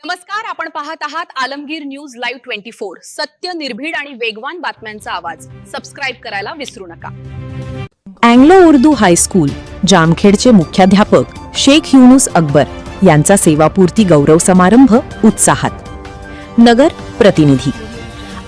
नमस्कार, आपण पाहत आहात आलमगीर न्यूज लाईव्ह 24। सत्य, निर्भीड आणि वेगवान बातम्यांचा आवाज। सबस्क्राइब करायला विसरू नका। अँग्लो उर्दू हायस्कूल जामखेडचे मुख्याध्यापक शेख युनुस अकबर यांचा सेवापूर्ती गौरव समारंभ उत्साहात। नगर प्रतिनिधी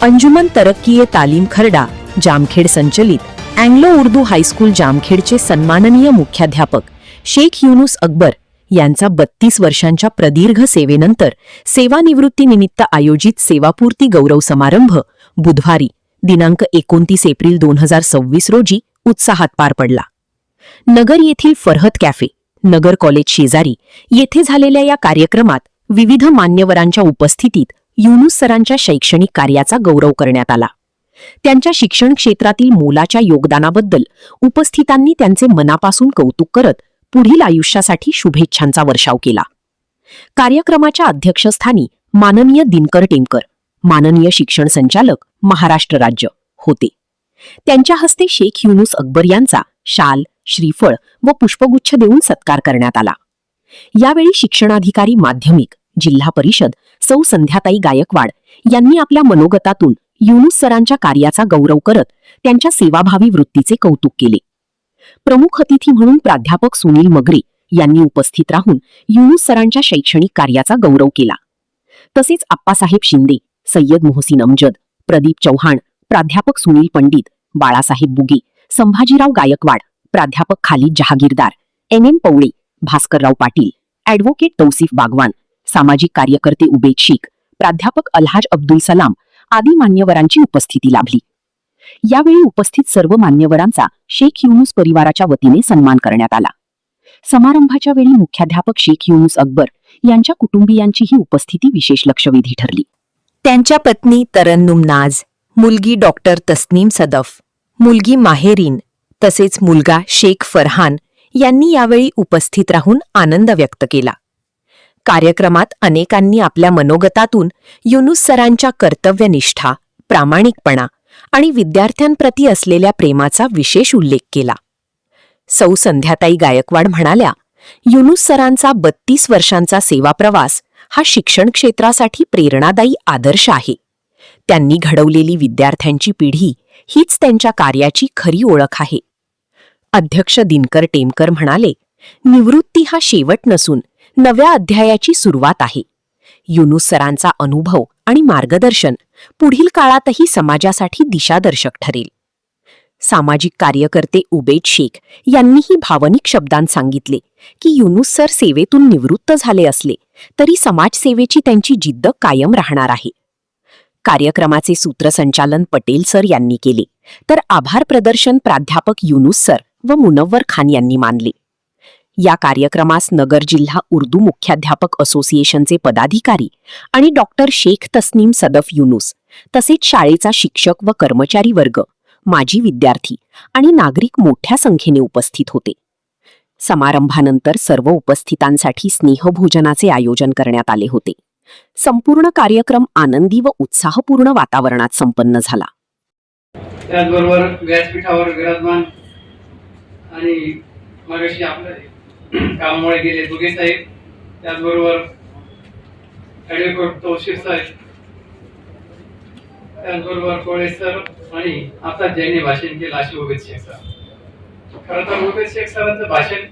अंजुमन तरक्कीए तालीम खरडा जामखेड संचलित अँग्लो उर्दू हायस्कूल जामखेडचे सन्माननीय मुख्याध्यापक शेख युनुस अकबर यांचा 32 वर्षांच्या प्रदीर्घ सेवेनंतर सेवानिवृत्तीनिमित्त आयोजित सेवापूर्ती गौरव समारंभ बुधवारी दिनांक 29 एप्रिल 2026 रोजी उत्साहात पार पडला। नगर येथील फरहत कॅफे नगर कॉलेज शेजारी येथे झालेल्या या कार्यक्रमात विविध मान्यवरांच्या उपस्थितीत युनुस सरांच्या शैक्षणिक कार्याचा गौरव करण्यात आला। त्यांच्या शिक्षण क्षेत्रातील मोलाच्या योगदानाबद्दल उपस्थितांनी त्यांचे मनापासून कौतुक करत पुढील आयुष्यासाठी शुभेच्छांचा वर्षाव केला। कार्यक्रमाच्या अध्यक्षस्थानी माननीय दिनकर टेमकर माननीय शिक्षण संचालक महाराष्ट्र राज्य होते। त्यांच्या हस्ते शेख युनुस अकबर यांचा शाल, श्रीफळ व पुष्पगुच्छ देऊन सत्कार करण्यात आला। यावेळी शिक्षणाधिकारी माध्यमिक जिल्हा परिषद सौ संध्याताई गायकवाड यांनी आपल्या मनोगतातून युनुस सरांच्या कार्याचा गौरव करत त्यांच्या सेवाभावी वृत्तीचे कौतुक केले। प्रमुख अतिथी म्हणून प्राध्यापक सुनील मगरे यांनी उपस्थित राहून युनुस सरांच्या शैक्षणिक कार्याचा गौरव केला। तसेच आप्पासाहेब शिंदे, सय्यद मोहसिन अमजद, प्रदीप चौहान, प्राध्यापक सुनील पंडित, बाळासाहेब बुगे, संभाजीराव गायकवाड, प्राध्यापक खालिद जहागीरदार, NM पवळे, भास्करराव पाटील, ॲडव्होकेट तौसिफ बागवान, सामाजिक कार्यकर्ते उबेद शेख, प्राध्यापक अलहाज अब्दुल सलाम आदी मान्यवरांची उपस्थिती लाभली। यावेळी उपस्थित सर्व मान्यवरांचा शेख युनुस परिवाराच्या वतीने सन्मान करण्यात आला। समारंभाच्या वेळी मुख्याध्यापक शेख युनुस अकबर यांच्या कुटुंबियांचीही उपस्थिती विशेष लक्षवेधी ठरली। त्यांच्या पत्नी तरन्नुम नाज, मुलगी डॉक्टर तस्नीम सदफ, मुलगी माहेरीन तसेच मुलगा शेख फरहान यांनी यावेळी उपस्थित राहून आनंद व्यक्त केला। कार्यक्रमात अनेकांनी आपल्या मनोगतातून युनुस सरांच्या कर्तव्यनिष्ठा, प्रामाणिकपणा आणि विद्यार्थ्यांप्रती असलेल्या प्रेमाचा विशेष उल्लेख केला। सौ संध्याताई गायकवाड म्हणाल्या, युनुस सरांचा 32 वर्षांचा सेवा प्रवास हा शिक्षण क्षेत्रासाठी प्रेरणादायी आदर्श आहे। त्यांनी घडवलेली विद्यार्थ्यांची पिढी हीच त्यांच्या कार्याची खरी ओळख आहे। अध्यक्ष दिनकर टेमकर म्हणाले, निवृत्ती हा शेवट नसून नव्या अध्यायाची सुरुवात आहे। युनुस सरांचा अनुभव आणि मार्गदर्शन पुढील काळातही समाजासाठी दिशादर्शक ठरेल। सामाजिक कार्यकर्ते उबेद शेख यांनीही भावनिक शब्दांत सांगितले की युनुस सर सेवेतून निवृत्त झाले असले तरी समाजसेवेची त्यांची जिद्द कायम राहणार आहे। कार्यक्रमाचे सूत्रसंचालन पटेल सर यांनी केले तर आभार प्रदर्शन प्राध्यापक युनुस सर व मुनव्वर खान यांनी मानले। या कार्यक्रमास नगर जिल्हा उर्दू मुख्याध्यापक असोसिएशनचे पदाधिकारी आणि डॉक्टर शेख तस्नीम सदफ युनुस तसेच शाळेचा शिक्षक व कर्मचारी वर्ग, माजी विद्यार्थी आणि नागरिक मोठ्या संख्येने उपस्थित होते। समारंभानंतर सर्व उपस्थितांसाठी स्नेहभोजनाचे आयोजन करण्यात आले होते। संपूर्ण कार्यक्रम आनंदी व उत्साहपूर्ण वातावरणात संपन्न झाला। त्याचबरोबर व्यासपीठावर विराजमान आणि मगाशी आपले कामामुळे गेले दुगे साहेब, त्याचबरोबर ॲडव्होकेट तौसिफ साहेब, त्याचबरोबर कोळे सर आणि आता ज्यांनी भाषण केलं असे उबेद शेख सर। खरं तर उबेद शेख सरांचं भाषण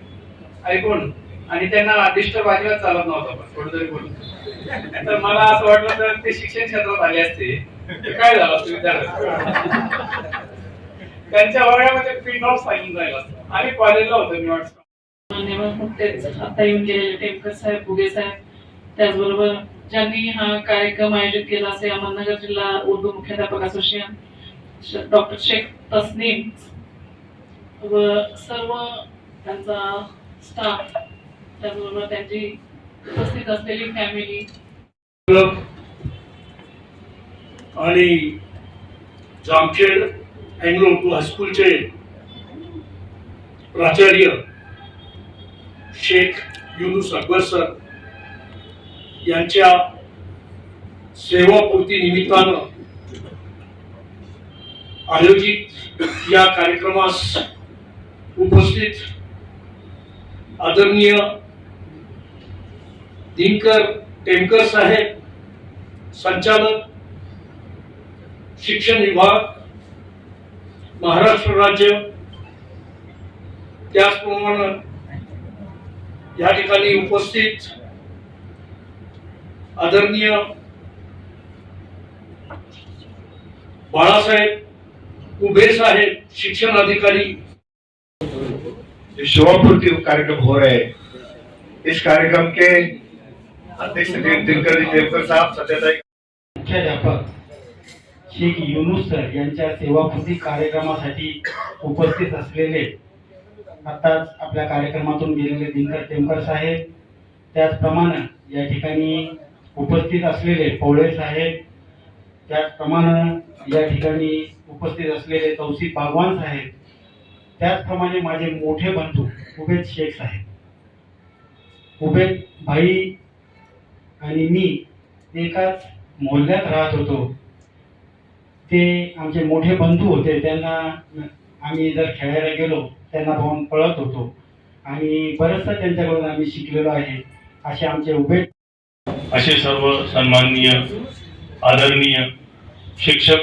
ऐकून आणि त्यांना डिस्टर्ब अजिबात चालत नव्हतं, पण थोडं तरी बोलून तर मला असं वाटलं तर ते शिक्षण क्षेत्रात आले असते काय झालं असतं विद्यार्थी त्यांच्या वयामध्ये पिन ऑफ सांगून जायला असतं। आम्ही कॉलेजला होतो निवड आता येऊन गेलेले टेमकर साहेब, बुगे साहेब, त्याचबरोबर ज्यांनी हा कार्यक्रम आयोजित केला असे अहमदनगर जिल्हा उर्दू मुख्याध्यापक असोसिएशन डॉक्टर शेख तस्नीम व सर्व त्यांचा स्टाफ, त्याचबरोबर त्यांची उपस्थित असलेली फॅमिली आणि जामखेड अँग्लो उर्दू हायस्कूलचे प्राचार्य शेख युनुस अकबर सर यांच्या सेवापूर्ती निमित्तानं आयोजित या कार्यक्रमास उपस्थित आदरणीय दिनकर टेमकर साहेब, संचालक शिक्षण विभाग, महाराष्ट्र राज्य, त्याचप्रमाणे या ठिकाणी उपस्थित आदरणीय बाळासाहेब उभे साहेब, शिक्षण अधिकारी। शिवापूर्ति कार्यक्रम हो रहे हैं। इस कार्यक्रम के अध्यक्ष दिनकर टेमकर साहब, सत्यताई मुख्याध्यापक शेख युनुस सर यांच्या सेवापूर्ती कार्यक्रमासाठी उपस्थित असलेले आताच आपल्या कार्यक्रमातून गेलेले दिनकर टेमकर साहेब, त्याचप्रमाणे या ठिकाणी उपस्थित असलेले पवळे साहेब, त्याचप्रमाणे या ठिकाणी उपस्थित असलेले तौसिफ बागवान साहेब, त्याचप्रमाणे माझे मोठे बंधू उबेद शेख साहेब, उबेद भाई आणि मी एकाच मोहल्ल्यात राहत होतो। ते आमचे मोठे बंधू होते, त्यांना आम्ही जर खेळायला गेलो त्यांना पाहून पळत होतो आणि बरंचसं त्यांच्याकडून आम्ही शिकलेलो आहे। असे आमचे उबेद असे सर्व सन्माननीय आदरणीय शिक्षक,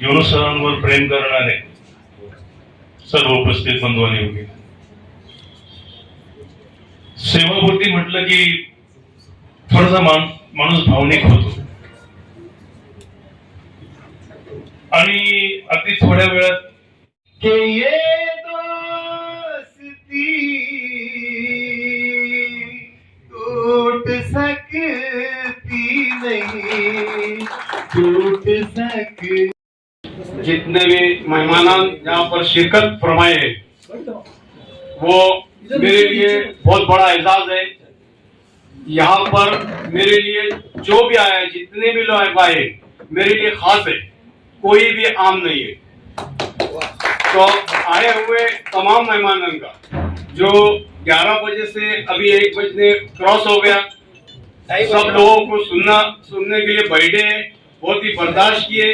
युनुस सरांवर प्रेम करणारे सर्व उपस्थित बंधू आणि भगिनी, सेवापूर्ती म्हटलं की थोडासा माणूस भावनिक होतो आणि अगदी थोड्या वेळात के ये दोस्ती टूट सकती नहीं, टूट सकती। जितने भी मेहमान यहाँ पर शिरकत फरमाए वो मेरे लिए बहुत बड़ा एजाज है। यहाँ पर मेरे लिए जो भी आया है, जितने भी लोग आए, मेरे लिए खास है, कोई भी आम नहीं है। तो आए हुए तमाम मेहमानों का जो 11 बजे से अभी 1 बजे क्रॉस हो गया, सब लोगों को सुनने के लिए बैठे, बहुत ही बर्दाश्त किए,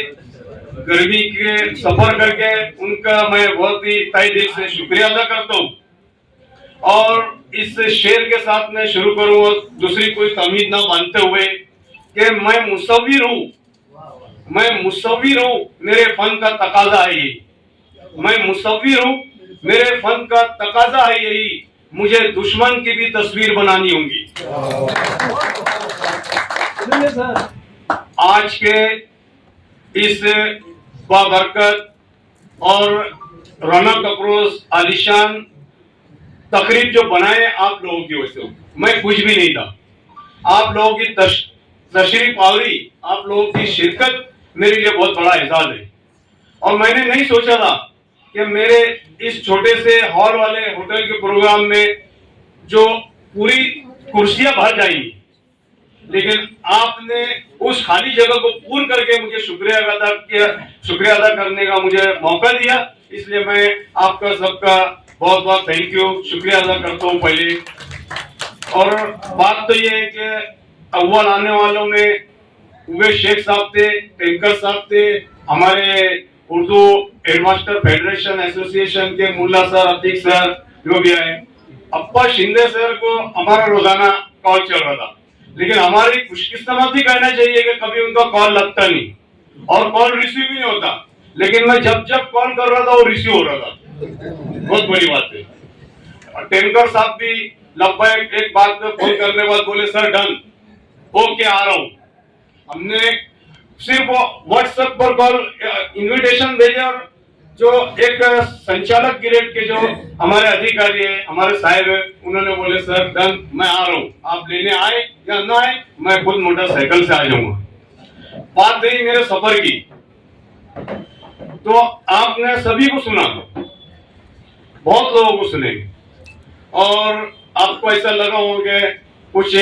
गर्मी के सफर करके उनका मैं बहुत ही तहे दिल से शुक्रिया अदा करता हूँ। और इस शेर के साथ मैं शुरू करूँ, दूसरी कोई तमीज ना बांधते हुए कि मैं मुसव्विर हूँ, मेरे फन का तकाजा है यही। मैं मुसव्विर हूँ, मेरे फन का तकाजा है यही, मुझे दुश्मन की भी तस्वीर बनानी होगी। आज के इस बाबरकत और रौनक अफरोज आलिशान तकरीब जो बनाए आप लोगों की वजह से, मैं कुछ भी नहीं था। आप लोगों की तशरीफ आवरी, आप लोगों की शिरकत मेरे लिए बहुत बड़ा एजाज है। और मैंने नहीं सोचा था कि मेरे इस छोटे से हॉल वाले होटल के प्रोग्राम में जो पूरी कुर्सियां भर जाएंगी, लेकिन आपने उस खाली जगह को पूर्ण करके मुझे शुक्रिया अदा करने का मुझे मौका दिया। इसलिए मैं आपका सबका बहुत बहुत थैंक यू, शुक्रिया अदा करता हूँ पहले। और बात तो ये है कि अव्वल आने वालों में उबेद शेख साहब थे, टेमकर साहब थे, हमारे उर्दू हेडमास्टर फेडरेशन एसोसिएशन के मुल्ला सर, अतीक सर जो भी आए, अप्पा शिंदे सर को हमारा रोजाना कॉल चल रहा था, लेकिन हमारी खुशकिस्मती कहना चाहिए कि कभी उनका कॉल लगता नहीं और कॉल रिसीव भी नहीं होता। लेकिन मैं जब कॉल कर रहा था वो रिसीव हो रहा था, बहुत बड़ी बात है। और टेमकर साहब भी लगभग एक बात पे फोन करने के बाद बोले सर डन, ओके आ रहा हूँ। हमने सिर्फ व्हाट्सएप पर कॉल इनविटेशन भेजे और जो एक संचालक ग्रेड के जो हमारे अधिकारी है, हमारे साहब है, उन्होंने बोले सर डन, मैं आ रहा हूँ, आप लेने आए या ना आए, मैं खुद मोटरसाइकिल से आ जाऊंगा। बात रही मेरे सफर की, तो आपने सभी को सुना, बहुत लोगों को सुने और आपको ऐसा लगा होगा कुछ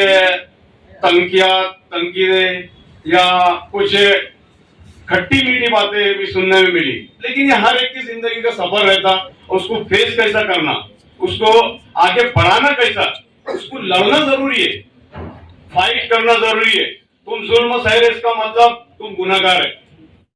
तनकीदें या कुछ खट्टी मीठी बातें भी सुनने में मिली, लेकिन ये हर एक की जिंदगी का सफर रहता। उसको फेस कैसा करना, उसको आगे बढ़ाना कैसा, उसको लड़ना जरूरी है, फाइट करना जरूरी है। तुम जुल्म सह रहे इसका मतलब तुम गुनहगार है।